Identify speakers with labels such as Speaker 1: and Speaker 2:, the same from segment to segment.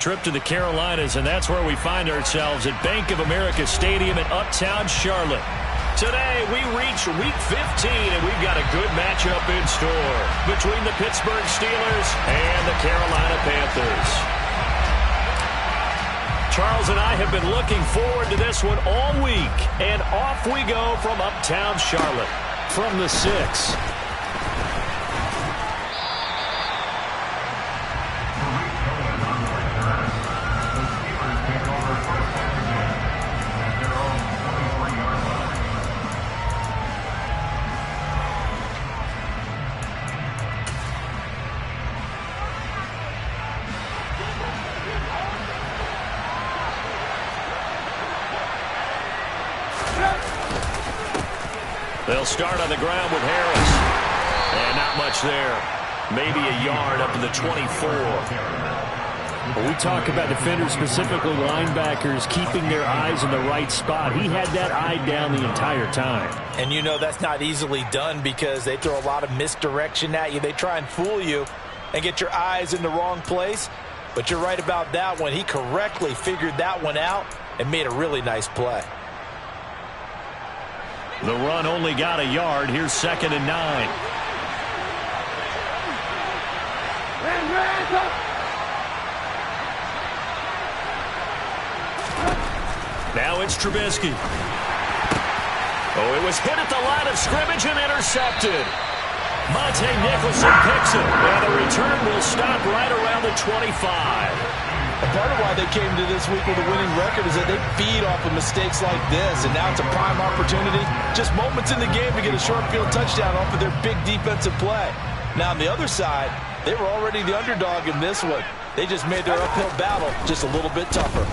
Speaker 1: Trip to the Carolinas, and that's where we find ourselves at Bank of America Stadium in Uptown Charlotte. Today, we reach Week 15, and we've got a good matchup in store between the Pittsburgh Steelers and the Carolina Panthers. Charles and I have been looking forward to this one all week, and off we go from Uptown Charlotte. From the 6. They'll start on the ground with Harris. And not much there. Maybe a yard up to the 24.
Speaker 2: When we talk about defenders, specifically linebackers, keeping their eyes in the right spot. He had that eye down the entire time.
Speaker 3: And you know that's not easily done because they throw a lot of misdirection at you. They try and fool you and get your eyes in the wrong place. But you're right about that one. He correctly figured that one out and made a really nice play.
Speaker 1: The run only got a yard. Here's 2nd and 9. Now it's Trubisky. Oh, it was hit at the line of scrimmage and intercepted. Monte Nicholson picks it, and the return will stop right around the 25.
Speaker 3: And part of why they came to this week with a winning record is that they feed off of mistakes like this, and now it's a prime opportunity. Just moments in the game to get a short field touchdown off of their big defensive play. Now on the other side, they were already the underdog in this one. They just made their uphill battle just a little bit tougher.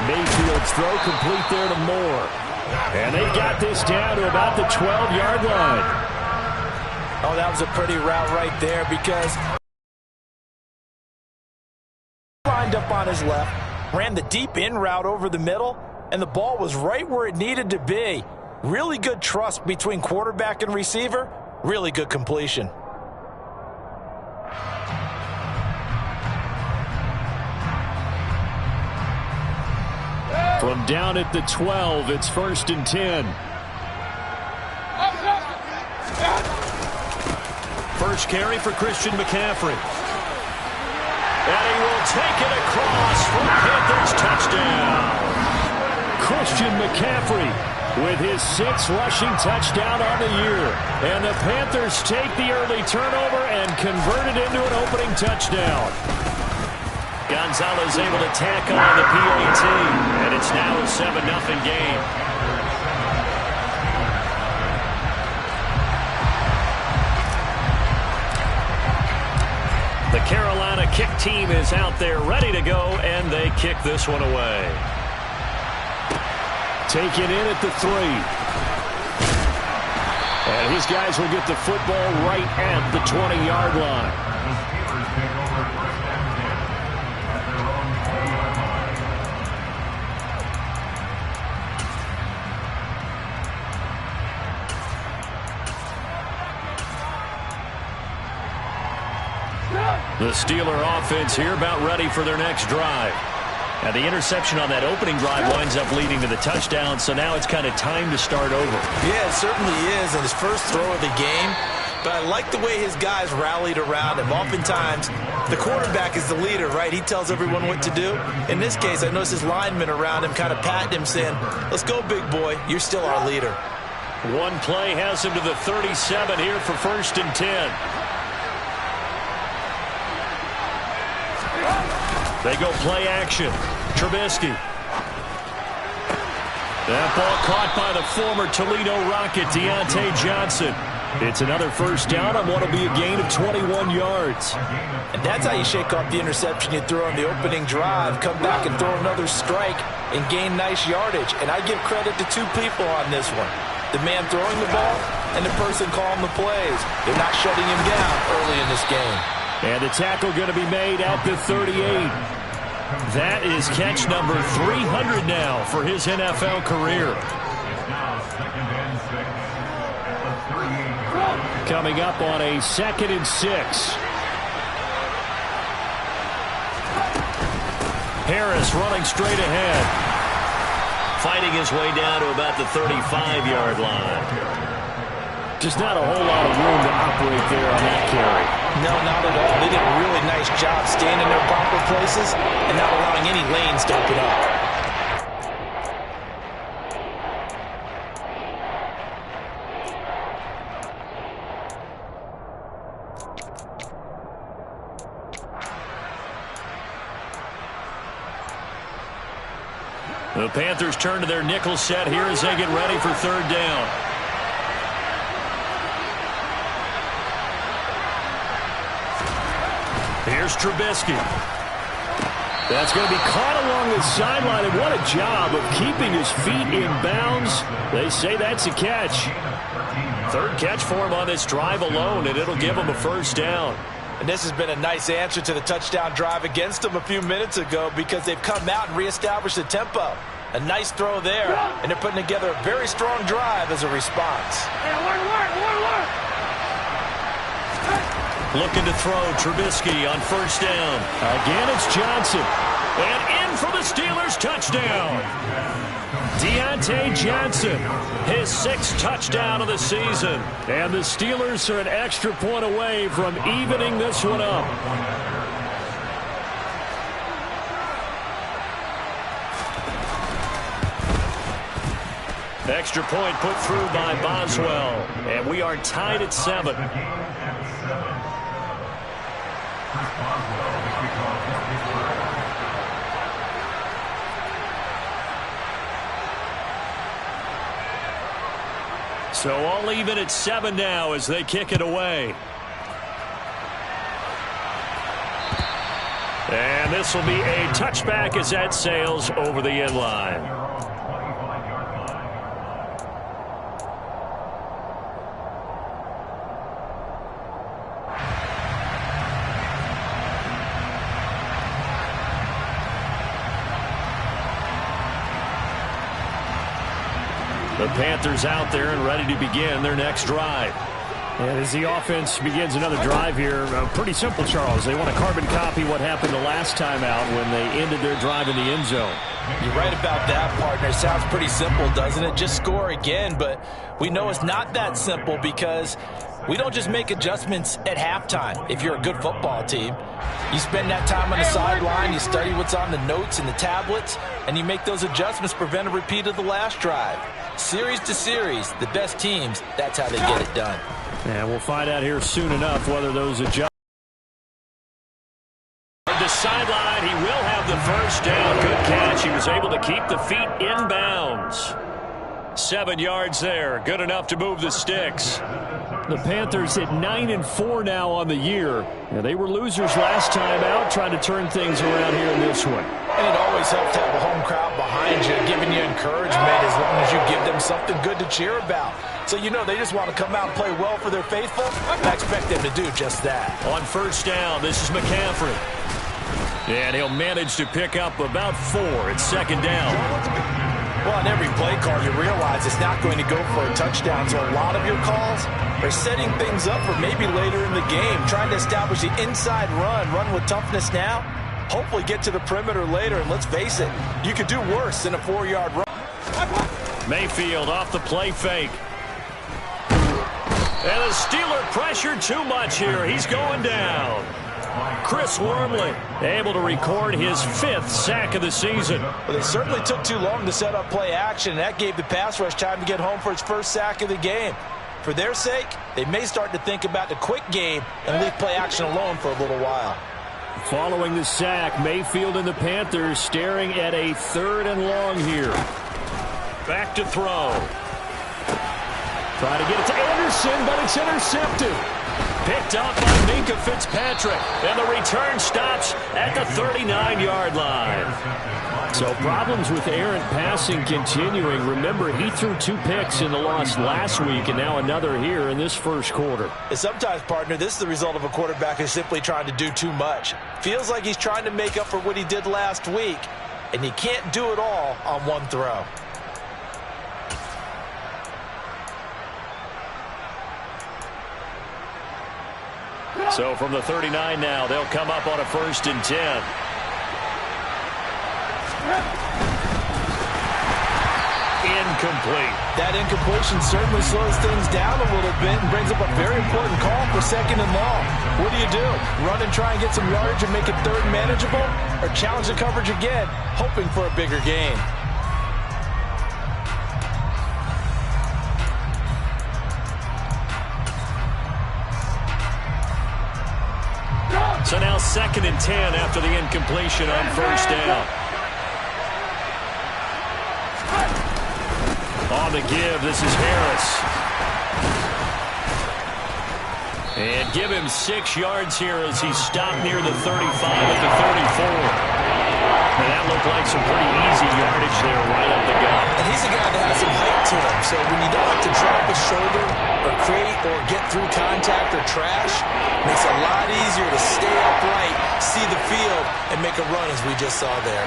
Speaker 2: Mayfield's throw complete there to Moore.
Speaker 1: And they got this down to about the 12-yard line.
Speaker 3: Oh, that was a pretty route right there because lined up on his left, ran the deep in route over the middle, and the ball was right where it needed to be. Really good trust between quarterback and receiver. Really good completion.
Speaker 1: From down at the 12, it's 1st and 10. First carry for Christian McCaffrey. And he will take it across for Panthers touchdown.
Speaker 2: Christian McCaffrey with his 6th rushing touchdown on the year.
Speaker 1: And the Panthers take the early turnover and convert it into an opening touchdown. Gonzalez able to tackle on the PAT, and it's now a 7-0 game. The Carolina kick team is out there ready to go, and they kick this one away.
Speaker 2: Taken in at the 3.
Speaker 1: And his guys will get the football right at the 20-yard line. The Steeler offense here about ready for their next drive. And the interception on that opening drive winds up leading to the touchdown, so now it's kind of time to start over.
Speaker 3: Yeah, it certainly is, and his first throw of the game. But I like the way his guys rallied around him. Oftentimes, the quarterback is the leader, right? He tells everyone what to do. In this case, I noticed his linemen around him kind of patting him, saying, "Let's go, big boy. You're still our leader."
Speaker 1: One play has him to the 37 here for 1st and 10. They go play action. Trubisky. That ball caught by the former Toledo Rocket, Deontay Johnson. It's another first down on what will be a gain of 21 yards.
Speaker 3: And that's how you shake off the interception you throw on the opening drive. Come back and throw another strike and gain nice yardage. And I give credit to two people on this one. The man throwing the ball and the person calling the plays. They're not shutting him down early in this game.
Speaker 1: And the tackle going to be made at the 38. That is catch number 300 now for his NFL career. Coming up on a 2nd and 6. Harris running straight ahead. Fighting his way down to about the 35-yard line.
Speaker 2: Just not a whole lot of room to operate there on that carry.
Speaker 3: No, not at all. They did a really nice job staying in their proper places and not allowing any lanes to open up.
Speaker 1: The Panthers turn to their nickel set here as they get ready for third down. Here's Trubisky. That's going to be caught along the sideline, and what a job of keeping his feet in bounds. They say that's a catch. Third catch for him on this drive alone, and it'll give him a first down.
Speaker 3: And this has been a nice answer to the touchdown drive against them a few minutes ago because they've come out and reestablished the tempo. A nice throw there, and they're putting together a very strong drive as a response.
Speaker 1: Looking to throw Trubisky on first down. Again, it's Johnson. And in for the Steelers touchdown. Deontay Johnson, his 6th touchdown of the season. And the Steelers are an extra point away from evening this one up. Extra point put through by Boswell. And we are tied at 7. So all even at 7 now as they kick it away. And this will be a touchback as that sails over the end line. The Panthers out there and ready to begin their next drive.
Speaker 2: And as the offense begins another drive here, pretty simple, Charles. They want to carbon copy what happened the last time out when they ended their drive in the end zone.
Speaker 3: You're right about that, partner. Sounds pretty simple, doesn't it? Just score again, but we know it's not that simple because we don't just make adjustments at halftime if you're a good football team. You spend that time on the sideline, you study what's on the notes and the tablets, and you make those adjustments to prevent a repeat of the last drive. Series to series, the best teams, that's how they get it done.
Speaker 2: And we'll find out here soon enough whether those adjustments.
Speaker 1: The sideline, he will have the first down. Good catch. He was able to keep the feet in bounds. 7 yards there. Good enough to move the sticks.
Speaker 2: The Panthers at 9-4 now on the year. Yeah, they were losers last time out, trying to turn things around here in this one.
Speaker 3: And it always helps to have a home crowd behind you, giving you encouragement as long as you give them something good to cheer about. So you know they just want to come out and play well for their faithful. I expect them to do just that.
Speaker 1: On first down, this is McCaffrey. And he'll manage to pick up about 4 at second down.
Speaker 3: Well, on every play call, you realize it's not going to go for a touchdown. So a lot of your calls are setting things up for maybe later in the game, trying to establish the inside run with toughness now, hopefully get to the perimeter later. And let's face it, you could do worse than a 4-yard run.
Speaker 1: Mayfield off the play fake. And the Steeler pressured too much here. He's going down. Chris Wormley able to record his 5th sack of the season.
Speaker 3: Well, they certainly took too long to set up play action, and that gave the pass rush time to get home for its first sack of the game. For their sake, they may start to think about the quick game and leave play action alone for a little while.
Speaker 2: Following the sack, Mayfield and the Panthers staring at a 3rd and long here.
Speaker 1: Back to throw.
Speaker 2: Try to get it to Anderson, but it's intercepted.
Speaker 1: Picked up by Minkah Fitzpatrick. And the return stops at the 39-yard line.
Speaker 2: So problems with errant passing continuing. Remember, he threw 2 picks in the loss last week and now another here in this first quarter.
Speaker 3: And sometimes, partner, this is the result of a quarterback who's simply trying to do too much. Feels like he's trying to make up for what he did last week, and he can't do it all on one throw.
Speaker 1: So from the 39 now, they'll come up on a 1st and 10. Incomplete.
Speaker 3: That incompletion certainly slows things down a little bit and brings up a very important call for second and long. What do? Run and try and get some yardage and make it third and manageable? Or challenge the coverage again, hoping for a bigger gain?
Speaker 1: So now 2nd and 10 after the incompletion on first down. On the give, this is Harris. And give him 6 yards here as he stopped near the 35 at the 34. And that looked like some pretty easy yardage there right up the gut.
Speaker 3: And he's a guy that has some height to him, so when you don't have to drop a shoulder or create or get through contact or trash, it makes it a lot easier to stay upright, see the field, and make a run as we just saw there.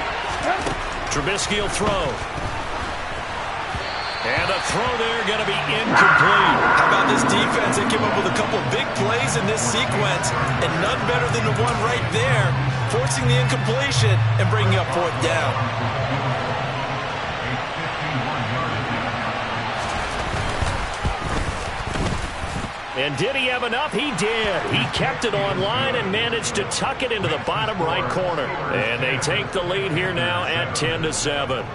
Speaker 1: Trubisky will throw. And the throw there going to be incomplete.
Speaker 3: How about this defense? They came up with a couple of big plays in this sequence, and none better than the one right there, forcing the incompletion and bringing up 4th down.
Speaker 1: And did he have enough? He did. He kept it online and managed to tuck it into the bottom right corner. And they take the lead here now at 10-7.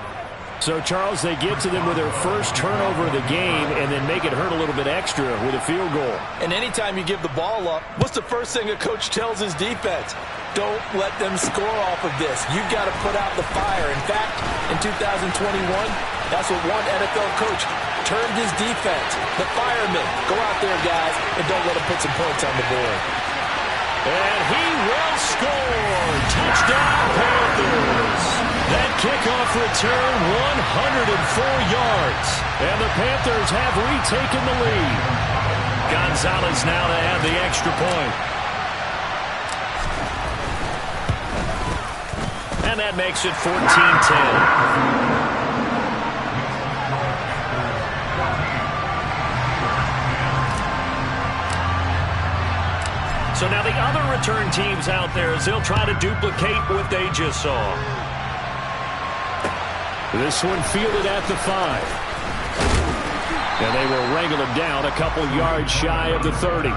Speaker 2: So, Charles, they get to them with their first turnover of the game and then make it hurt a little bit extra with a field goal.
Speaker 3: And anytime you give the ball up, what's the first thing a coach tells his defense? Don't let them score off of this. You've got to put out the fire. In fact, in 2021, that's what one NFL coach termed his defense. The firemen. Go out there, guys, and don't let them put some points on the board.
Speaker 1: And he will score. Touchdown, Panthers. That kickoff return, 104 yards. And the Panthers have retaken the lead. Gonzalez now to add the extra point. And that makes it 14-10. So now the other return teams out there as they'll try to duplicate what they just saw.
Speaker 2: This one fielded at the 5. And they will wrangle him down a couple yards shy of the 30.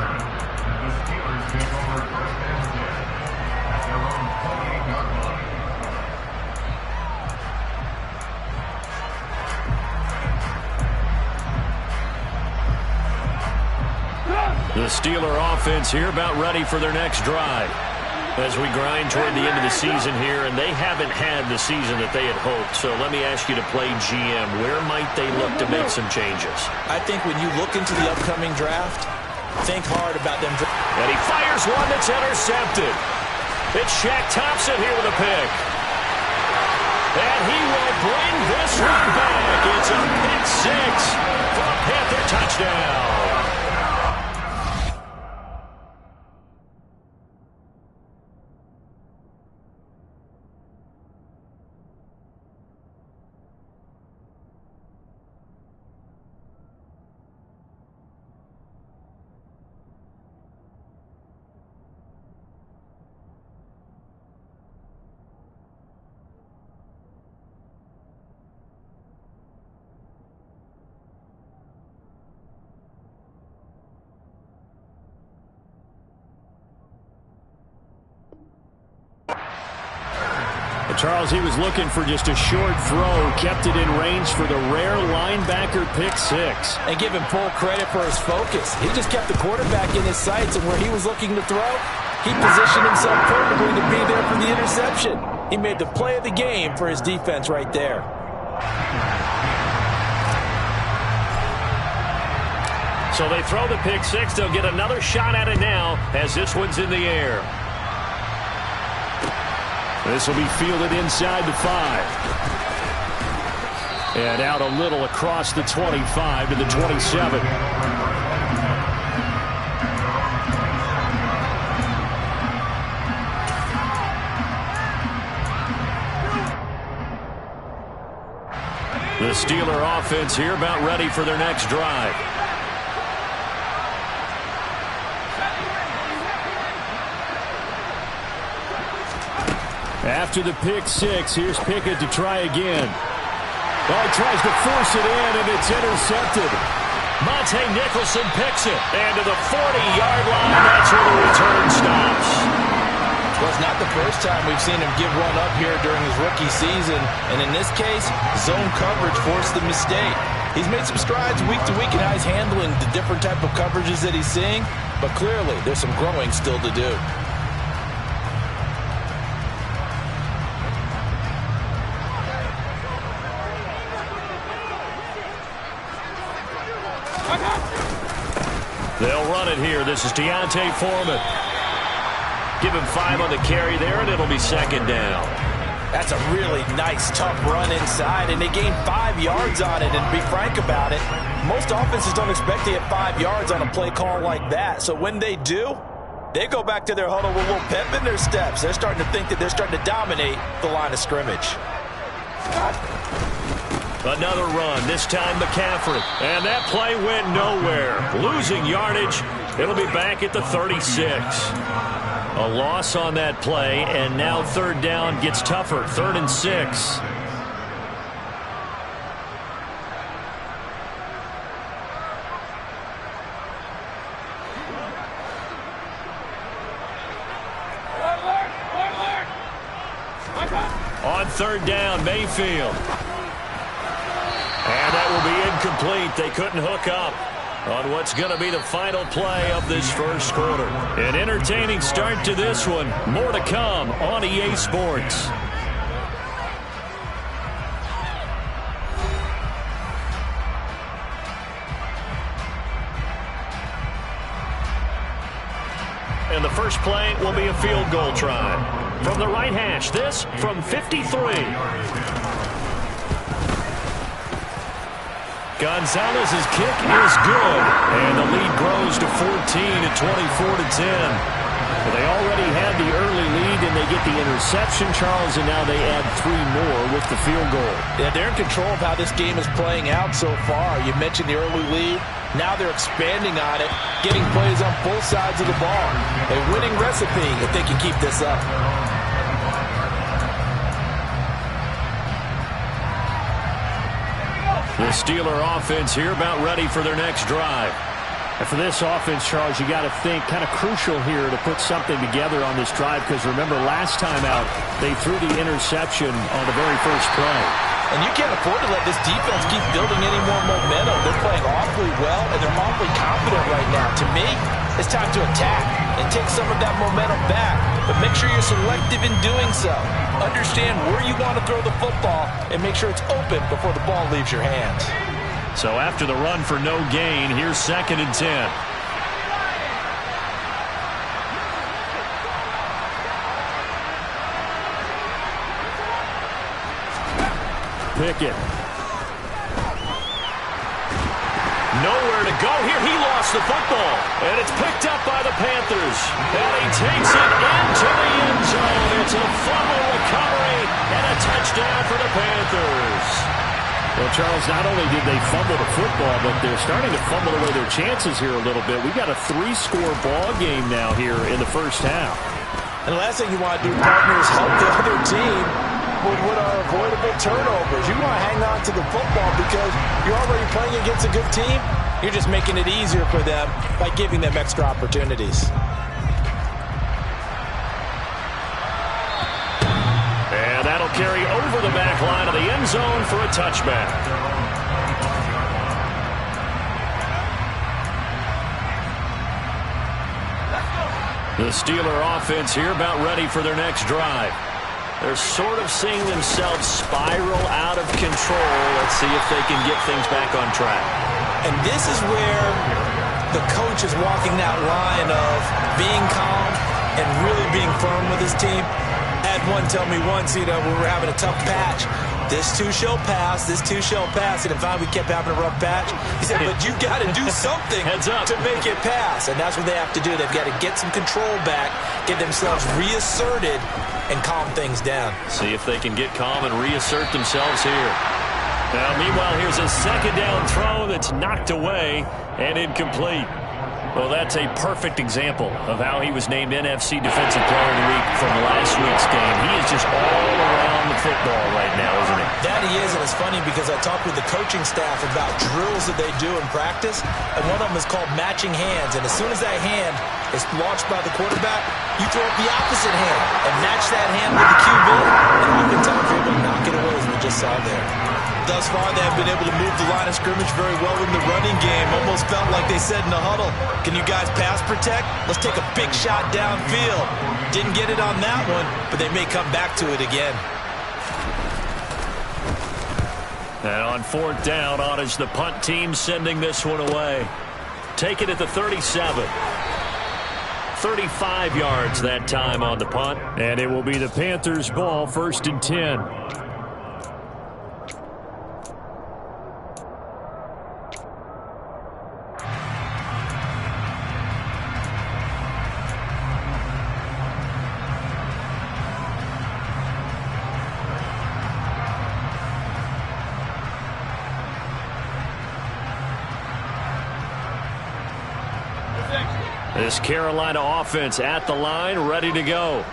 Speaker 1: The Steeler offense here about ready for their next drive as we grind toward the end of the season here, and they haven't had the season that they had hoped. So let me ask you to play GM. Where might they look to make some changes?
Speaker 3: I think when you look into the upcoming draft, think hard about them.
Speaker 1: And he fires one that's intercepted. It's Shaq Thompson here with a pick. And he will bring this one back. It's a pick 6 for a Panther touchdown.
Speaker 2: Charles, he was looking for just a short throw, kept it in range for the rare linebacker pick 6.
Speaker 3: And give him full credit for his focus. He just kept the quarterback in his sights, and where he was looking to throw, he positioned himself perfectly to be there for the interception. He made the play of the game for his defense right there.
Speaker 1: So they throw the pick 6. They'll get another shot at it now as this one's in the air.
Speaker 2: This will be fielded inside the 5. And out a little across the 25 to the 27.
Speaker 1: The Steeler offense here about ready for their next drive.
Speaker 2: After the pick six, here's Pickett to try again. Oh, he tries to force it in, and it's intercepted.
Speaker 1: Monte Nicholson picks it. And to the 40-yard line, that's where the return stops.
Speaker 3: Well, it's not the first time we've seen him give one up here during his rookie season. And in this case, zone coverage forced the mistake. He's made some strides week to week in how he's handling the different type of coverages that he's seeing. But clearly, there's some growing still to do.
Speaker 1: They'll run it here. This is Deontay Foreman. Give him 5 on the carry there, and it'll be second down.
Speaker 3: That's a really nice, tough run inside, and they gained 5 yards on it. And to be frank about it, most offenses don't expect to get 5 yards on a play call like that. So when they do, they go back to their huddle with a little pep in their steps. They're starting to think that they're starting to dominate the line of scrimmage.
Speaker 1: Another run, this time McCaffrey. And that play went nowhere. Losing yardage. It'll be back at the 36. A loss on that play, and now third down gets tougher. 3rd and 6. On third down, Mayfield. And that will be incomplete. They couldn't hook up on what's going to be the final play of this first quarter. An entertaining start to this one. More to come on EA Sports. And the first play will be a field goal try. From the right hash, this from 53. Gonzalez's kick is good, and the lead grows to 14 at 24-10. Well, they already had the early lead, and they get the interception, Charles, and now they add 3 more with the field goal.
Speaker 3: Yeah, they're in control of how this game is playing out so far. You mentioned the early lead. Now they're expanding on it, getting plays on both sides of the ball. A winning recipe if they can keep this up.
Speaker 1: The Steeler offense here about ready for their next drive.
Speaker 2: And for this offense, Charles, you got to think kind of crucial here to put something together on this drive, because remember last time out they threw the interception on the very first play.
Speaker 3: And you can't afford to let this defense keep building any more momentum. They're playing awfully well, and they're awfully confident right now. To me, it's time to attack and take some of that momentum back. But make sure you're selective in doing so. Understand where you want to throw the football and make sure it's open before the ball leaves your hands.
Speaker 1: So after the run for no gain, here's 2nd and 10.
Speaker 2: Pickett.
Speaker 1: Nowhere to go here. He lost the football. And it's picked up by the Panthers. And he takes it into the end zone. It's a fumble recovery and a touchdown for the Panthers.
Speaker 2: Well, Charles, not only did they fumble the football, but they're starting to fumble away their chances here a little bit. We've got a 3-score ball game now here in the first half.
Speaker 3: And the last thing you want to do, partner, is help the other team with what are avoidable turnovers. You want to hang on to the football because you're already playing against a good team. You're just making it easier for them by giving them extra opportunities.
Speaker 1: And that'll carry over the back line of the end zone for a touchback. The Steeler offense here about ready for their next drive. They're sort of seeing themselves spiral out of control. Let's see if they can get things back on track.
Speaker 3: And this is where the coach is walking that line of being calm and really being firm with his team. I had one tell me once, when we were having a tough patch, this too shall pass, this too shall pass. And if we kept having a rough patch, he said, but you got to do something to make it pass. And that's what they have to do. They've got to get some control back, get themselves reasserted, and calm things down.
Speaker 1: See if they can get calm and reassert themselves here. Now, meanwhile, here's a 2nd down throw that's knocked away and incomplete. Well, that's a perfect example of how he was named NFC Defensive Player of the Week from last week's game. He is just
Speaker 3: it's funny because I talked with the coaching staff about drills that they do in practice, and one of them is called matching hands. And as soon as that hand is launched by the quarterback, you throw up the opposite hand and match that hand with the QB, and oftentimes you're able to knock it away, as we just saw there. Thus far, they have been able to move the line of scrimmage very well in the running game. Almost felt like they said in the huddle, can you guys pass protect? Let's take a big shot downfield. Didn't get it on that one, but they may come back to it again.
Speaker 1: And on fourth down, on is the punt team sending this one away. Take it at the 37. 35 yards that time on the punt.
Speaker 2: And it will be the Panthers' ball, 1st and 10.
Speaker 1: This Carolina offense at the line, ready to go.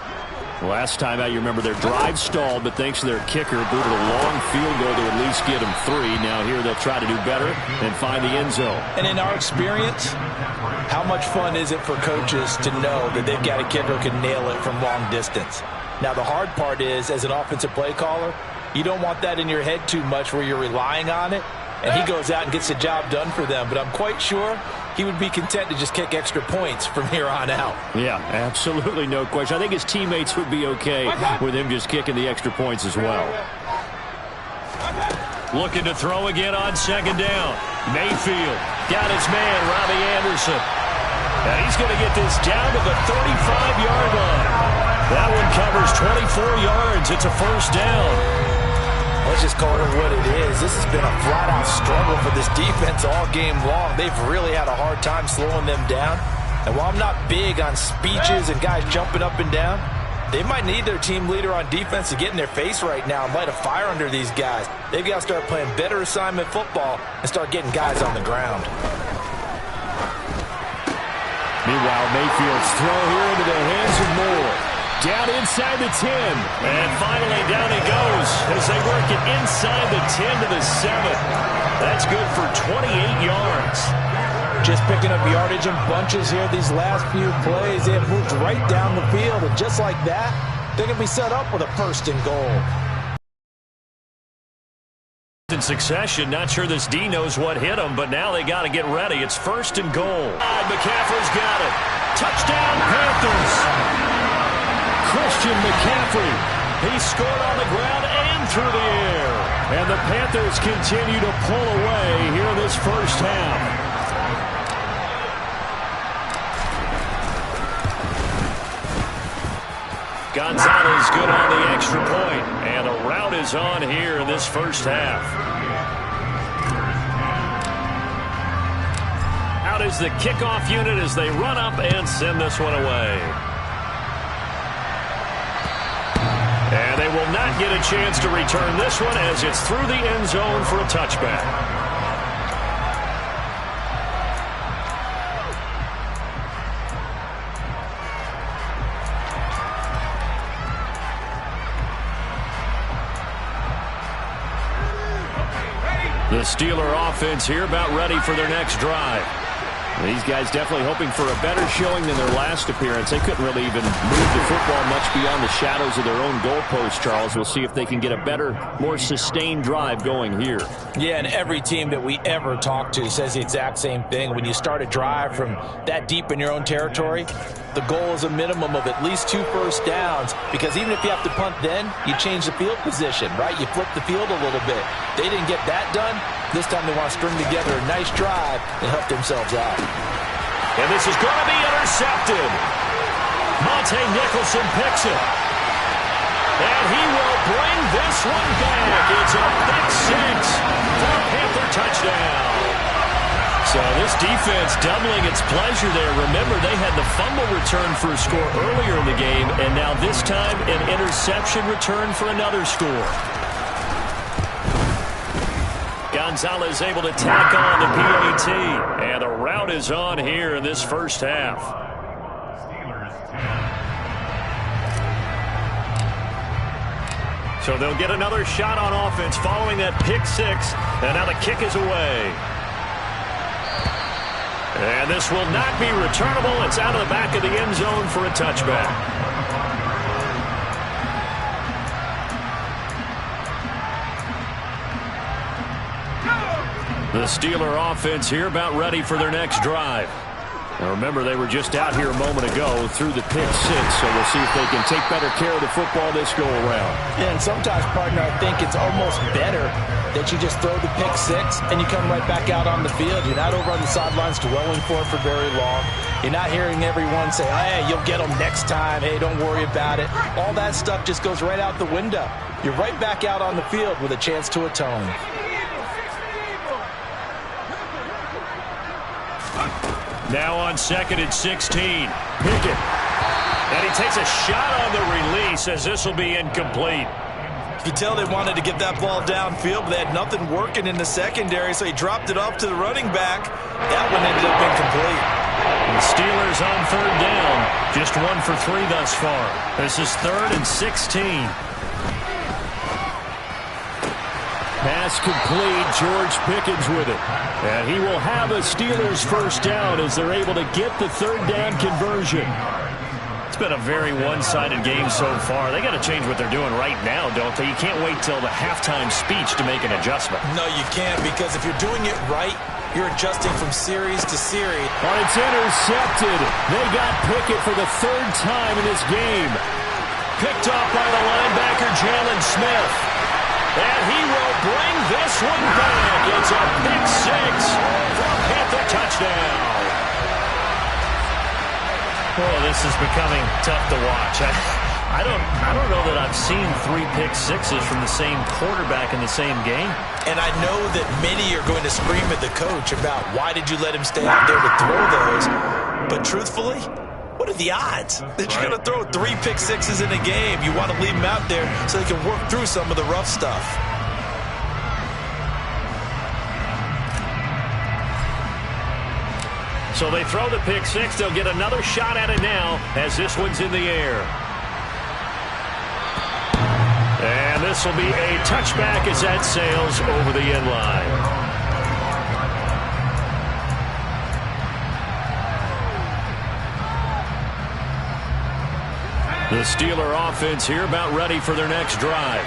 Speaker 2: Last time out, you remember their drive stalled, but thanks to their kicker, booted a long field goal to at least get them 3. Now here they'll try to do better and find the end zone.
Speaker 3: And in our experience, how much fun is it for coaches to know that they've got a kicker who can nail it from long distance? Now the hard part is, as an offensive play caller, you don't want that in your head too much where you're relying on it, and he goes out and gets the job done for them. But I'm quite sure he would be content to just kick extra points from here on out.
Speaker 2: Yeah, absolutely no question. I think his teammates would be okay with him just kicking the extra points as well.
Speaker 1: Looking to throw again on 2nd down. Mayfield got his man, Robbie Anderson. And he's going to get this down to the 35-yard line. That one covers 24 yards. It's a 1st down.
Speaker 3: Let's just call it what it is. This has been a flat-out struggle for this defense all game long. They've really had a hard time slowing them down. And while I'm not big on speeches and guys jumping up and down, they might need their team leader on defense to get in their face right now and light a fire under these guys. They've got to start playing better assignment football and start getting guys on the ground.
Speaker 2: Meanwhile, Mayfield's throw here into the hands of Moore. Down inside the 10.
Speaker 1: And finally down he goes as they work it inside the 10 to the 7. That's good for 28 yards.
Speaker 3: Just picking up yardage in bunches here these last few plays. They have moved right down the field, and just like that, they're going to be set up with a 1st and goal.
Speaker 1: In succession, not sure this D knows what hit him, but now they got to get ready. It's 1st and goal. McCaffrey's got it. Touchdown, Panthers.
Speaker 2: Christian McCaffrey.
Speaker 1: He scored on the ground and through the air.
Speaker 2: And the Panthers continue to pull away here in this 1st half.
Speaker 1: Gonzalez good on the extra point. And a rout is on here in this 1st half. Out is the kickoff unit as they run up and send this one away. And they will not get a chance to return this one as it's through the end zone for a touchback. The Steeler offense here about ready for their next drive.
Speaker 2: These guys definitely hoping for a better showing than their last appearance. They couldn't really even move the football much beyond the shadows of their own goalpost, Charles. We'll see if they can get a better, more sustained drive going here.
Speaker 3: Yeah, and every team that we ever talk to says the exact same thing. When you start a drive from that deep in your own territory, the goal is a minimum of at least 2 first downs, because even if you have to punt then, you change the field position, right? You flip the field a little bit. They didn't get that done. This time they want to string together a nice drive and help themselves out.
Speaker 1: And this is going to be intercepted. Monte Nicholson picks it. And he will bring this one back. It's a big 6 for a Panther touchdown. So this defense doubling its pleasure there. Remember, they had the fumble return for a score earlier in the game, and now this time an interception return for another score. Gonzalez able to tack on the PAT, and a rout is on here in this 1st half. So they'll get another shot on offense following that pick six. And now the kick is away. And this will not be returnable. It's out of the back of the end zone for a touchback. The Steeler offense here about ready for their next drive. Now remember, they were just out here a moment ago through the pick six, so we'll see if they can take better care of the football this go-around.
Speaker 3: Yeah, and sometimes, partner, I think it's almost better that you just throw the pick six and you come right back out on the field. You're not over on the sidelines dwelling for it for very long. You're not hearing everyone say, hey, you'll get them next time. Hey, don't worry about it. All that stuff just goes right out the window. You're right back out on the field with a chance to atone.
Speaker 1: Now on 2nd and 16. Pickett. And he takes a shot on the release as this will be incomplete.
Speaker 3: You tell they wanted to get that ball downfield, but they had nothing working in the secondary, so he dropped it off to the running back. That one ended up incomplete.
Speaker 1: The Steelers on 3rd down. Just 1 for 3 thus far. This is 3rd and 16.
Speaker 2: Pass complete. George Pickens with it. And he will have a Steelers first down as they're able to get the 3rd down conversion.
Speaker 1: It's been a very one-sided game so far. They got to change what they're doing right now, don't they? You can't wait till the halftime speech to make an adjustment.
Speaker 3: No, you can't, because if you're doing it right, you're adjusting from series to series.
Speaker 2: Oh, it's intercepted. They got Pickett for the 3rd time in this game.
Speaker 1: Picked off by the linebacker, Jalen Smith. And he will bring this one back. It's a pick six for a Panther touchdown. Oh, this is becoming tough to watch. I don't know that I've seen 3 pick sixes from the same quarterback in the same game.
Speaker 3: And I know that many are going to scream at the coach about why did you let him stay out there to throw those. But truthfully, what are the odds that you're going to throw 3 pick sixes in a game? You want to leave them out there so they can work through some of the rough stuff.
Speaker 1: So they throw the pick six. They'll get another shot at it now as this one's in the air. And this will be a touchback as that sails over the end line. The Steeler offense here about ready for their next drive.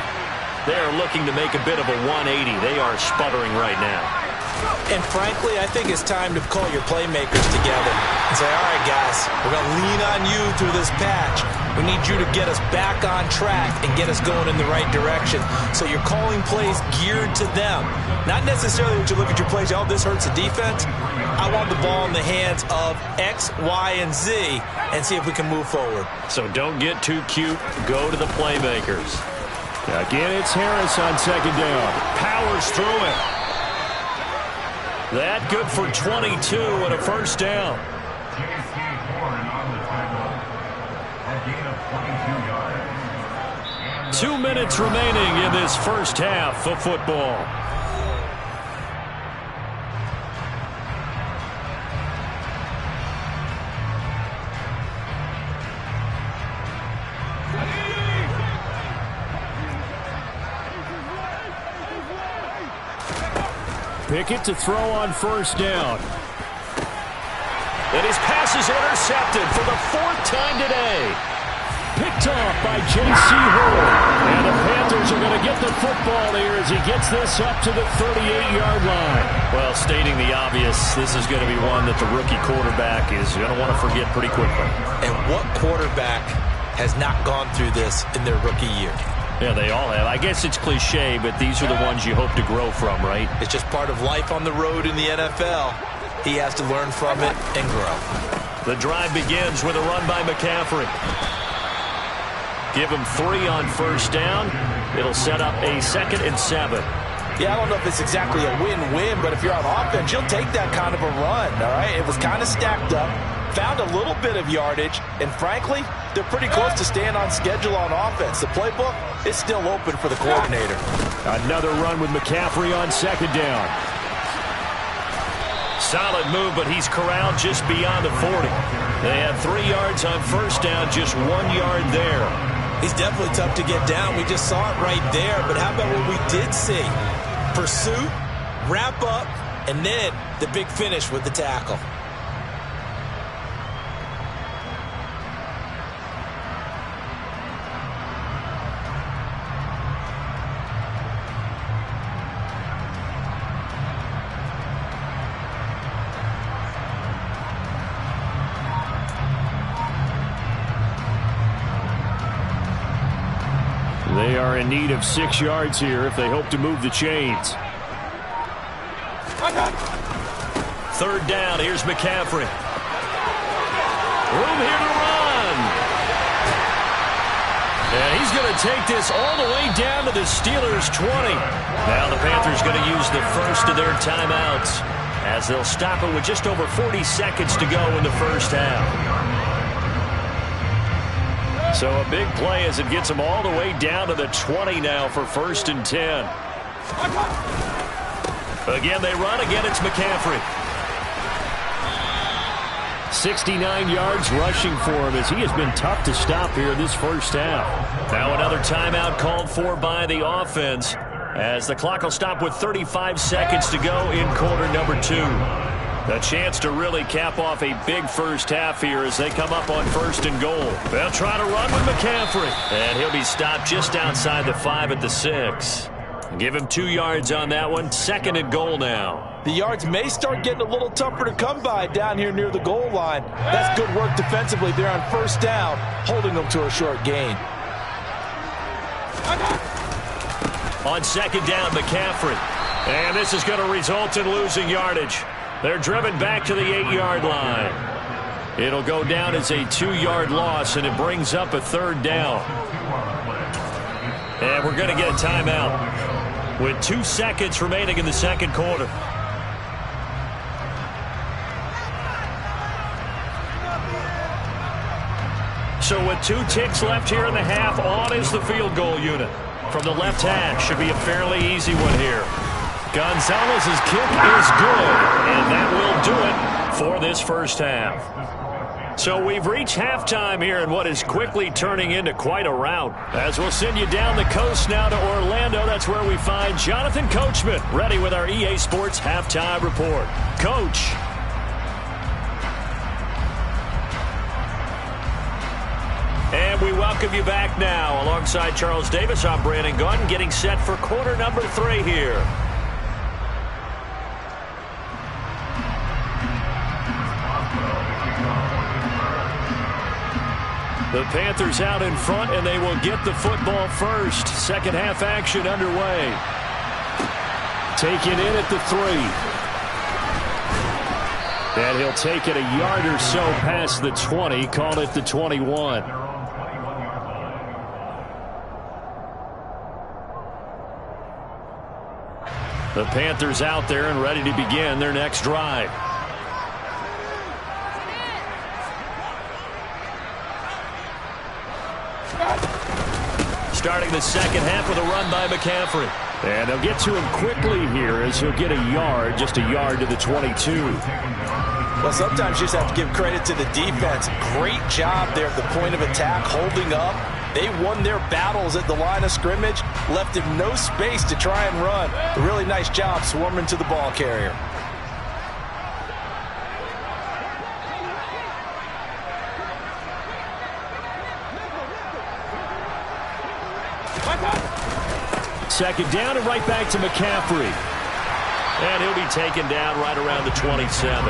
Speaker 1: They are looking to make a bit of a 180. They are sputtering right now.
Speaker 3: And frankly, I think it's time to call your playmakers together and say, all right, guys, we're going to lean on you through this patch. We need you to get us back on track and get us going in the right direction. So you're calling plays geared to them. Not necessarily that you look at your plays, oh, this hurts the defense. I want the ball in the hands of X, Y, and Z and see if we can move forward.
Speaker 1: So don't get too cute. Go to the playmakers.
Speaker 2: Again, it's Harris on 2nd down.
Speaker 1: Powers through it. That good for 22 and a first down. 2 minutes remaining in this first half of football.
Speaker 2: Pickett to throw on 1st down.
Speaker 1: And his pass is intercepted for the 4th time today.
Speaker 2: Picked off by J.C. Horn. And the Panthers are going to get the football here as he gets this up to the 38-yard line.
Speaker 1: Well, stating the obvious, this is going to be one that the rookie quarterback is going to want to forget pretty quickly.
Speaker 3: And what quarterback has not gone through this in their rookie year?
Speaker 1: Yeah, they all have. I guess it's cliche, but these are the ones you hope to grow from, right?
Speaker 3: It's just part of life on the road in the NFL. He has to learn from it and grow.
Speaker 1: The drive begins with a run by McCaffrey. Give him 3 on 1st down. It'll set up a 2nd and 7.
Speaker 3: Yeah, I don't know if it's exactly a win-win, but if you're on offense, you'll take that kind of a run, all right? It was kind of stacked up, found a little bit of yardage, and frankly, they're pretty close to staying on schedule on offense. The playbook is still open for the coordinator.
Speaker 2: Another run with McCaffrey on 2nd down.
Speaker 1: Solid move, but he's corralled just beyond the 40. They have 3 yards on 1st down, just 1 yard there.
Speaker 3: He's definitely tough to get down. We just saw it right there. But how about what we did see? Pursuit, wrap up, and then the big finish with the tackle.
Speaker 2: They are in need of 6 yards here if they hope to move the chains.
Speaker 1: Third down, here's McCaffrey. Room here to run. And he's going to take this all the way down to the Steelers' 20. Now the Panthers going to use the first of their timeouts as they'll stop it with just over 40 seconds to go in the first half. So a big play as it gets them all the way down to the 20 now for 1st and 10. Again, they run. Again, it's McCaffrey. 69 yards rushing for him as he has been tough to stop here in this first half. Now another timeout called for by the offense as the clock will stop with 35 seconds to go in quarter number 2. A chance to really cap off a big first half here as they come up on 1st and goal. They'll try to run with McCaffrey. And he'll be stopped just outside the 5 at the 6. Give him 2 yards on that one. 2nd and goal now.
Speaker 3: The yards may start getting a little tougher to come by down here near the goal line. That's good work defensively there on 1st down, holding them to a short gain.
Speaker 1: On 2nd down, McCaffrey. And this is going to result in losing yardage. They're driven back to the 8-yard line. It'll go down as a 2-yard loss, and it brings up a 3rd down. And we're going to get a timeout with 2 seconds remaining in the 2nd quarter. So with 2 ticks left here in the half, on is the field goal unit. From the left hash, should be a fairly easy one here. Gonzalez's kick is good, and that will do it for this first half. So we've reached halftime here in what is quickly turning into quite a rout. As we'll send you down the coast now to Orlando, that's where we find Jonathan Coachman, ready with our EA Sports Halftime Report. Coach. And we welcome you back now. Alongside Charles Davis, I'm Brandon Gunn, getting set for quarter number 3 here. The Panthers out in front, and they will get the football first. Second half action underway.
Speaker 2: Taken in at the 3. And he'll take it a yard or so past the 20, call it the 21. The Panthers out there and ready to begin their next drive.
Speaker 1: Starting the second half with a run by McCaffrey.
Speaker 2: And they'll get to him quickly here as he'll get a yard, just a yard to the 22.
Speaker 3: Well, sometimes you just have to give credit to the defense. Great job there at the point of attack, holding up. They won their battles at the line of scrimmage, left him no space to try and run. A really nice job swarming to the ball carrier.
Speaker 2: Second down and right back to McCaffrey.
Speaker 1: And he'll be taken down right around the 27.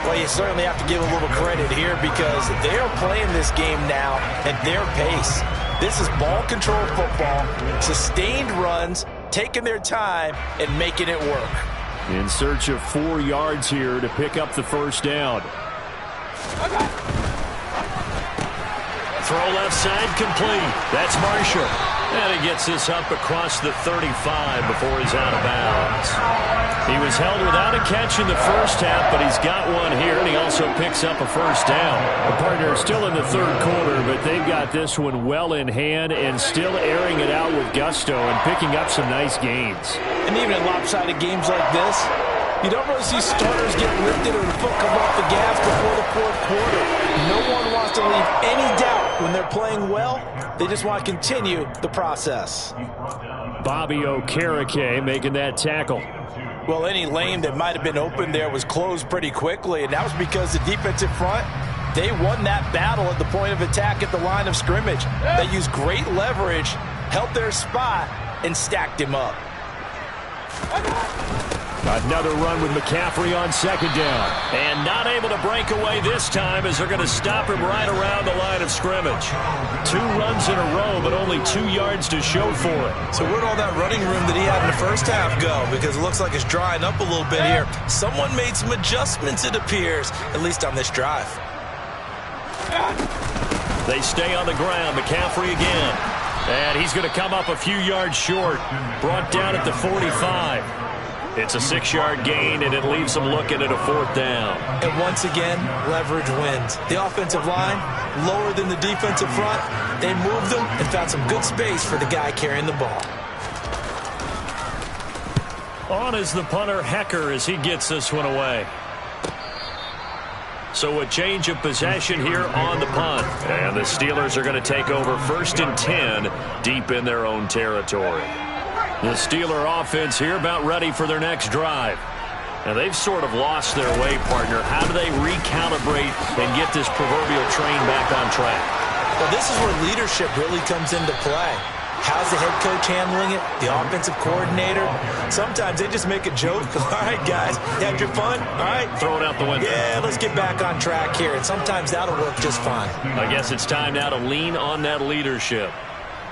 Speaker 3: Well, you certainly have to give a little credit here because they are playing this game now at their pace. This is ball control football, sustained runs, taking their time and making it work.
Speaker 2: In search of 4 yards here to pick up the first down.
Speaker 1: Throw left side complete. That's Marshall. And he gets this up across the 35 before he's out of bounds. He was held without a catch in the first half, but he's got one here, and he also picks up a first down.
Speaker 2: The partner is still in the 3rd quarter, but they've got this one well in hand and still airing it out with gusto and picking up some nice gains.
Speaker 3: And even in lopsided games like this, you don't really see starters get lifted or the foot come off the gas before the 4th quarter. No one wants to leave any doubt when they're playing well, they just want to continue the process.
Speaker 2: Bobby Okereke making that tackle.
Speaker 3: Well, any lane that might have been open there was closed pretty quickly, and that was because the defensive front, they won that battle at the point of attack at the line of scrimmage. They used great leverage, held their spot, and stacked him up.
Speaker 2: Another run with McCaffrey on second down.
Speaker 1: And not able to break away this time as they're going to stop him right around the line of scrimmage. 2 runs in a row, but only 2 yards to show for it.
Speaker 3: So where'd all that running room that he had in the first half go? Because it looks like it's drying up a little bit here. Someone made some adjustments, it appears, at least on this drive.
Speaker 1: They stay on the ground. McCaffrey again. And he's going to come up a few yards short. Brought down at the 45. It's a 6-yard gain, and it leaves them looking at a 4th down.
Speaker 3: And once again, leverage wins. The offensive line, lower than the defensive front. They moved them and found some good space for the guy carrying the ball.
Speaker 1: On is the punter, Hecker, as he gets this one away. So a change of possession here on the punt. And the Steelers are going to take over 1st and 10 deep in their own territory. The Steeler offense here about ready for their next drive. Now, they've sort of lost their way, partner. How do they recalibrate and get this proverbial train back on track?
Speaker 3: Well, this is where leadership really comes into play. How's the head coach handling it? The offensive coordinator? Sometimes they just make a joke. All right, guys, you had your fun? All right.
Speaker 1: Throw it out the window.
Speaker 3: Yeah, let's get back on track here. And sometimes that'll work just fine.
Speaker 1: I guess it's time now to lean on that leadership.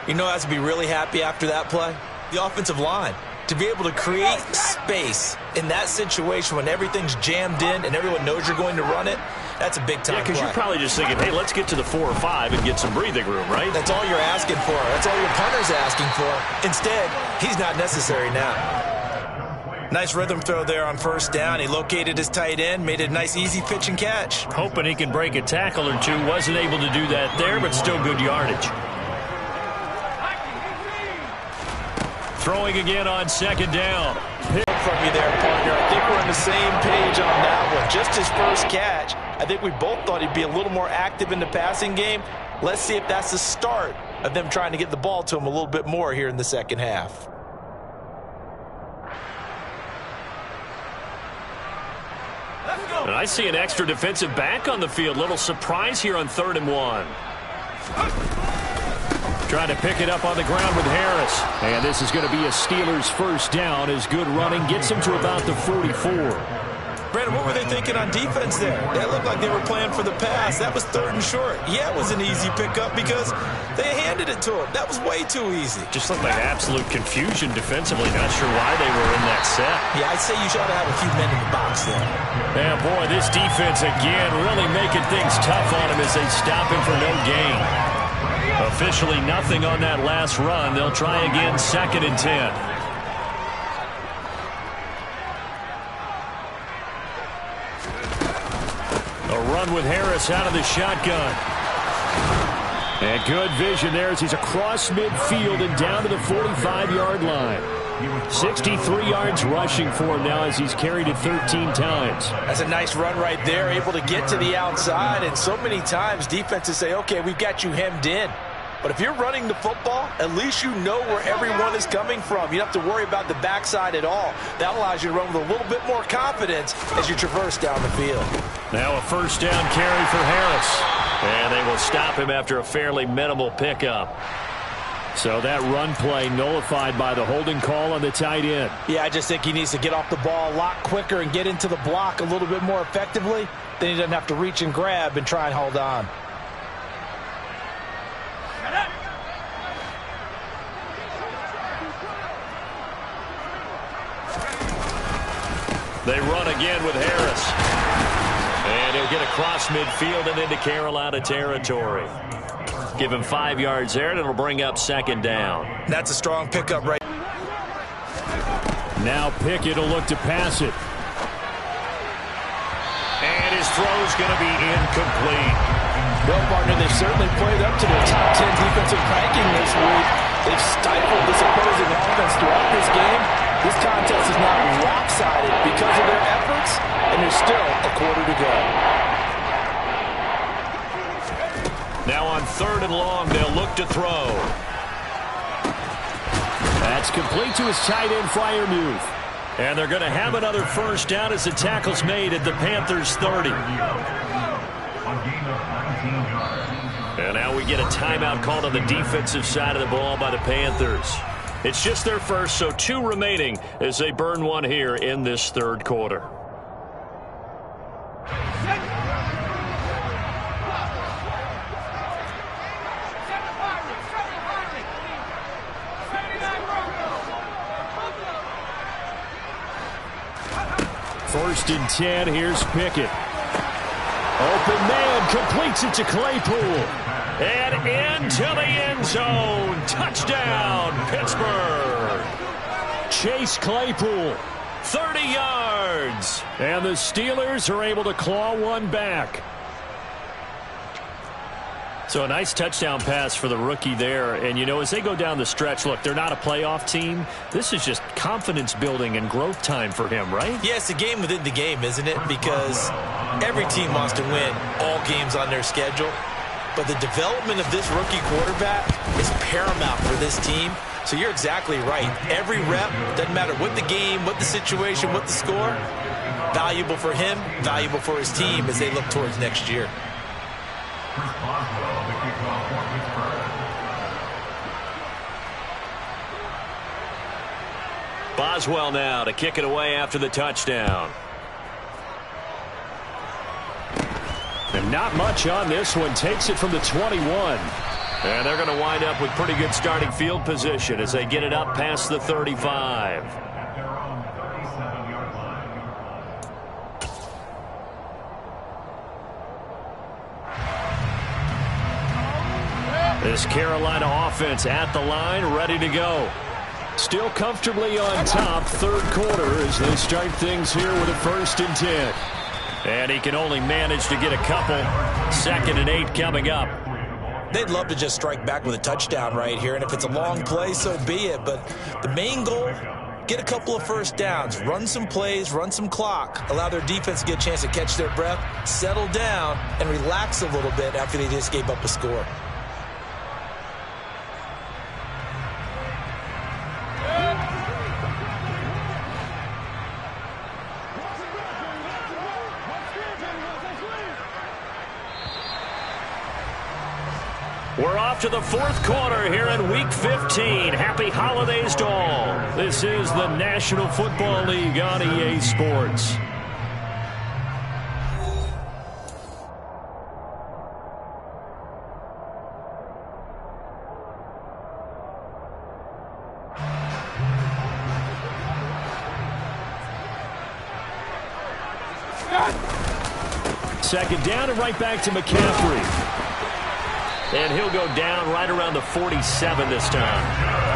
Speaker 3: You know who has to be really happy after that play? The offensive line. To be able to create space in that situation when everything's jammed in and everyone knows you're going to run it, that's a big-time play.
Speaker 1: Because you're probably just thinking, hey, let's get to the 4 or 5 and get some breathing room, right?
Speaker 3: That's all you're asking for. That's all your punter's asking for. Instead, he's not necessary now. Nice rhythm throw there on 1st down. He located his tight end, made a nice easy pitch and catch.
Speaker 1: Hoping he can break a tackle or two. Wasn't able to do that there, but still good yardage. Throwing again on 2nd down.
Speaker 3: From you there, partner. I think we're on the same page on that one. Just his first catch. I think we both thought he'd be a little more active in the passing game. Let's see if that's the start of them trying to get the ball to him a little bit more here in the second half.
Speaker 1: And I see an extra defensive back on the field. Little surprise here on 3rd and 1. Trying to pick it up on the ground with Harris. And this is going to be a Steelers 1st down as good running gets them to about the 44.
Speaker 3: Brandon, what were they thinking on defense there? That looked like they were playing for the pass. That was 3rd and short. Yeah, it was an easy pickup because they handed it to him. That was way too easy.
Speaker 1: Just looked like absolute confusion defensively. Not sure why they were in that set.
Speaker 3: Yeah, I'd say you should have a few men in the box there.
Speaker 1: Man, boy, this defense again really making things tough on him as they stop him for no gain. Officially nothing on that last run. They'll try again 2nd and 10. A run with Harris out of the shotgun. And good vision there as he's across midfield and down to the 45-yard line. 63 yards rushing for him now as he's carried it 13 times.
Speaker 3: That's a nice run right there, able to get to the outside. And so many times defenses say, okay, we've got you hemmed in. But if you're running the football, at least you know where everyone is coming from. You don't have to worry about the backside at all. That allows you to run with a little bit more confidence as you traverse down the field.
Speaker 1: Now a 1st down carry for Harris. And they will stop him after a fairly minimal pickup.
Speaker 2: So that run play nullified by the holding call on the tight end.
Speaker 3: Yeah, I just think he needs to get off the ball a lot quicker and get into the block a little bit more effectively. Then he doesn't have to reach and grab and try and hold on.
Speaker 1: They run again with Harris. And he'll get across midfield and into Carolina territory. Give him 5 yards there, and it'll bring up 2nd down.
Speaker 3: That's a strong pickup right.
Speaker 2: Now Pickett will look to pass it.
Speaker 1: And his throw's going to be incomplete.
Speaker 3: Well, partner, they've certainly played up to their top 10 defensive ranking this week. They've stifled this opposing offense throughout this game. This contest is not lopsided because of their efforts, and there's still a quarter to go.
Speaker 1: Now on 3rd and long. They'll look to throw.
Speaker 2: That's complete to his tight end, Freiermuth.
Speaker 1: And they're going to have another first down as the tackle's made at the Panthers' 30. And now we get a timeout called on the defensive side of the ball by the Panthers. It's just their first, so 2 remaining as they burn one here in this 3rd quarter.
Speaker 2: First and 10, here's Pickett. Open man, completes it to Claypool.
Speaker 1: And into the end zone. Touchdown, Pittsburgh.
Speaker 2: Chase Claypool.
Speaker 1: 30 yards.
Speaker 2: And the Steelers are able to claw one back.
Speaker 1: So a nice touchdown pass for the rookie there. And, you know, as they go down the stretch, look, they're not a playoff team. This is just confidence building and growth time for him, right?
Speaker 3: Yeah, it's a game within the game, isn't it? Because every team wants to win all games on their schedule. But the development of this rookie quarterback is paramount for this team. So you're exactly right. Every rep, doesn't matter what the game, what the situation, what the score, valuable for him, valuable for his team as they look towards next year.
Speaker 1: Boswell now to kick it away after the touchdown.
Speaker 2: And not much on this one. Takes it from the 21.
Speaker 1: And they're going to wind up with pretty good starting field position as they get it up past the 35. This Carolina offense at the line, ready to go.
Speaker 2: Still comfortably on top, 3rd quarter as they start things here with a 1st and 10.
Speaker 1: And he can only manage to get a couple. 2nd and 8 coming up.
Speaker 3: They'd love to just strike back with a touchdown right here, and if it's a long play, so be it. But the main goal, get a couple of first downs, run some plays, run some clock, allow their defense to get a chance to catch their breath, settle down, and relax a little bit after they just gave up a score.
Speaker 1: We're off to the 4th quarter here in Week 15. Happy holidays to all. This is the National Football League on EA Sports.
Speaker 2: Second down and right back to McCaffrey.
Speaker 1: And he'll go down right around the 47 this time.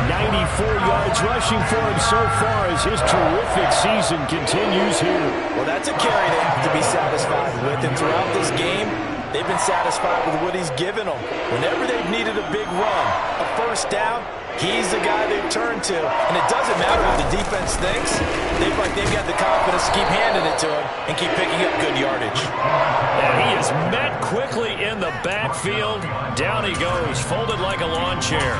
Speaker 2: 94 yards rushing for him so far as his terrific season continues here.
Speaker 3: Well, that's a carry they have to be satisfied with. And throughout this game, they've been satisfied with what he's given them. Whenever they've needed a big run, a first down, he's the guy they've turned to. And it doesn't matter what the defense thinks. They've got the confidence to keep handing it to him and keep picking up good yardage.
Speaker 1: And he is met quickly in the backfield. Down he goes, folded like a lawn chair.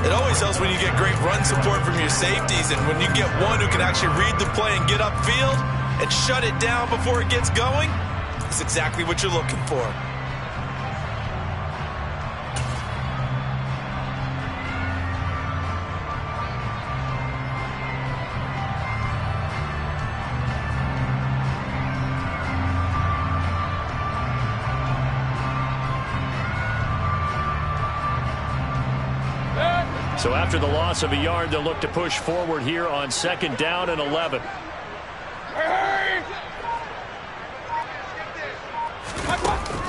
Speaker 3: It always helps when you get great run support from your safeties, and when you get one who can actually read the play and get upfield and shut it down before it gets going, it's exactly what you're looking for.
Speaker 1: So after the loss of a yard, they'll look to push forward here on 2nd down and 11.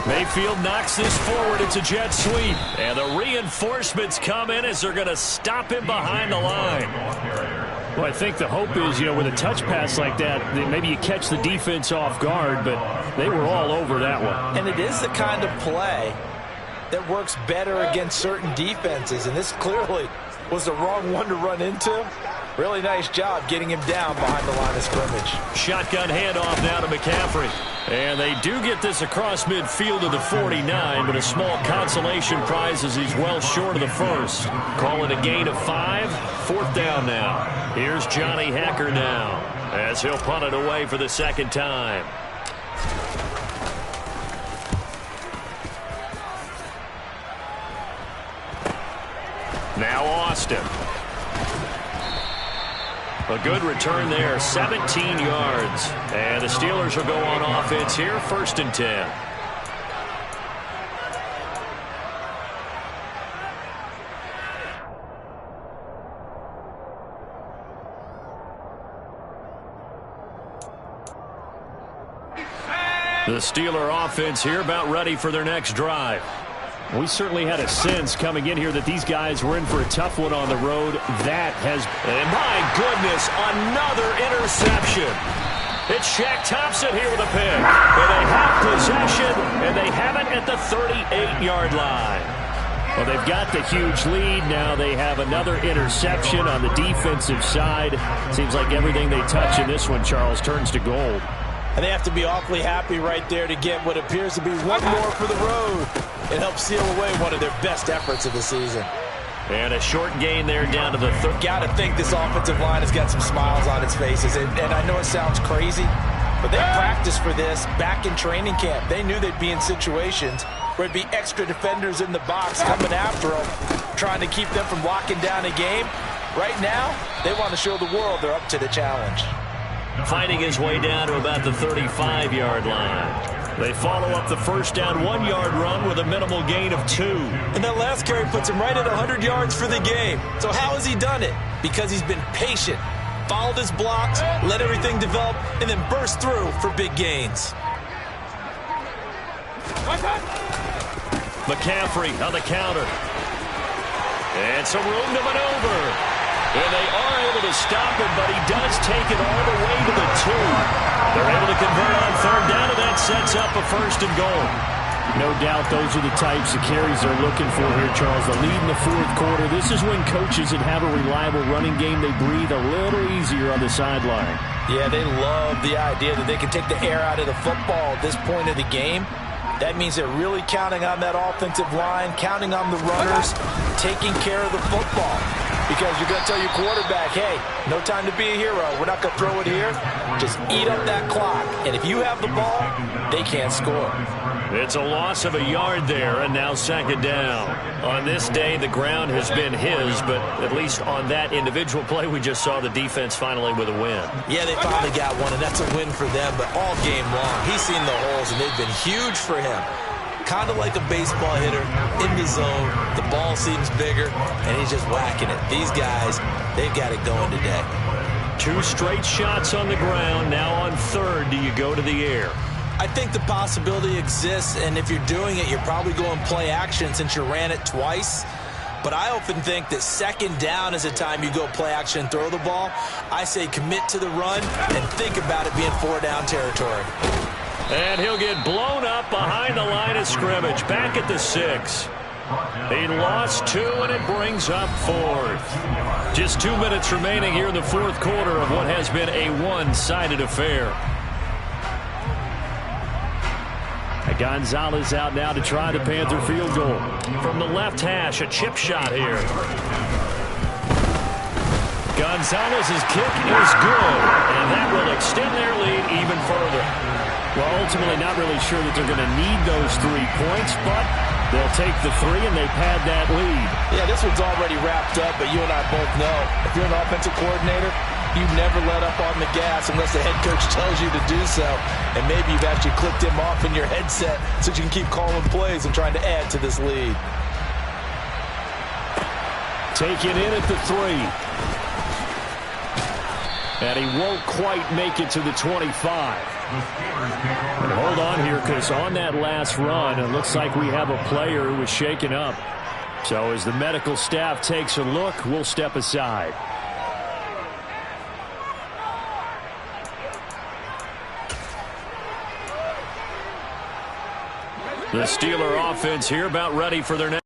Speaker 1: Mayfield knocks this forward. It's a jet sweep. And the reinforcements come in as they're going to stop him behind the line.
Speaker 2: Well, I think the hope is, with a touch pass like that maybe you catch the defense off guard, but they were all over that one.
Speaker 3: And it is the kind of play that works better against certain defenses, and this clearly was the wrong one to run into. Really nice job getting him down behind the line of scrimmage.
Speaker 1: Shotgun handoff now to McCaffrey. And they do get this across midfield to the 49, but a small consolation prize as he's well short of the first. Call it a gain of 5. 4th down now. Here's Johnny Hacker now as he'll punt it away for the second time. Now Austin. A good return there, 17 yards. And the Steelers will go on offense here, 1st and 10. The Steeler offense here about ready for their next drive. We certainly had a sense coming in here that these guys were in for a tough one on the road. That has... And my goodness, another interception. It's Shaq Thompson here with a pick. And they have possession, and they have it at the 38-yard line. Well, they've got the huge lead. Now they have another interception on the defensive side. Seems like everything they touch in this one, Charles, turns to gold.
Speaker 3: And they have to be awfully happy right there to get what appears to be one more for the road. It helps seal away one of their best efforts of the season.
Speaker 1: And a short gain there down to the third.
Speaker 3: Got to think this offensive line has got some smiles on its faces. And I know it sounds crazy, but they practiced for this back in training camp. They knew they'd be in situations where it'd be extra defenders in the box coming after them, trying to keep them from locking down a game. Right now, they want to show the world they're up to the challenge.
Speaker 1: Fighting his way down to about the 35-yard line. They follow up the first down 1-yard run with a minimal gain of 2.
Speaker 3: And that last carry puts him right at 100 yards for the game. So how has he done it? Because he's been patient, followed his blocks, let everything develop, and then burst through for big gains.
Speaker 1: McCaffrey on the counter. And some room to maneuver. And they are able to stop him, but he does take it all the way to the 2. They're able to convert on 3rd down, and that sets up a 1st and goal.
Speaker 2: No doubt those are the types of carries they're looking for here, Charles. The lead in the 4th quarter. This is when coaches that have a reliable running game, they breathe a little easier on the sideline.
Speaker 3: Yeah, they love the idea that they can take the air out of the football at this point of the game. That means they're really counting on that offensive line, counting on the runners, taking care of the football. Because you're going to tell your quarterback, hey, no time to be a hero. We're not going to throw it here. Just eat up that clock. And if you have the ball, they can't score.
Speaker 1: It's a loss of a yard there, and now 2nd down. On this day, the ground has been his, but at least on that individual play, we just saw the defense finally with a win.
Speaker 3: Yeah, they finally got one, and that's a win for them. But all game long, he's seen the holes, and they've been huge for him. Kind of like a baseball hitter in the zone. The ball seems bigger, and he's just whacking it. These guys, they've got it going today.
Speaker 1: 2 straight shots on the ground. Now on 3rd, do you go to the air?
Speaker 3: I think the possibility exists, and if you're doing it, you're probably going play action since you ran it twice. But I often think that 2nd down is a time you go play action and throw the ball. I say commit to the run and think about it being 4-down territory.
Speaker 1: And he'll get blown up behind the line of scrimmage, back at the 6. He lost 2, and it brings up 4th. Just 2 minutes remaining here in the 4th quarter of what has been a one-sided affair.
Speaker 2: Gonzalez out now to try the Panther field goal.
Speaker 1: From the left hash, a chip shot here. Gonzalez's kick is good, and that will extend their lead even further.
Speaker 2: Well, ultimately not really sure that they're going to need those 3 points, but they'll take the 3 and they pad that lead.
Speaker 3: Yeah, this one's already wrapped up, but you and I both know if you're an offensive coordinator, you never let up on the gas unless the head coach tells you to do so. And maybe you've actually clicked him off in your headset so you can keep calling plays and trying to add to this lead.
Speaker 2: Take it in at the 3. And he won't quite make it to the 25. And hold on here, because on that last run, it looks like we have a player who was shaken up. So as the medical staff takes a look, we'll step aside.
Speaker 1: The Steeler offense here about ready for their next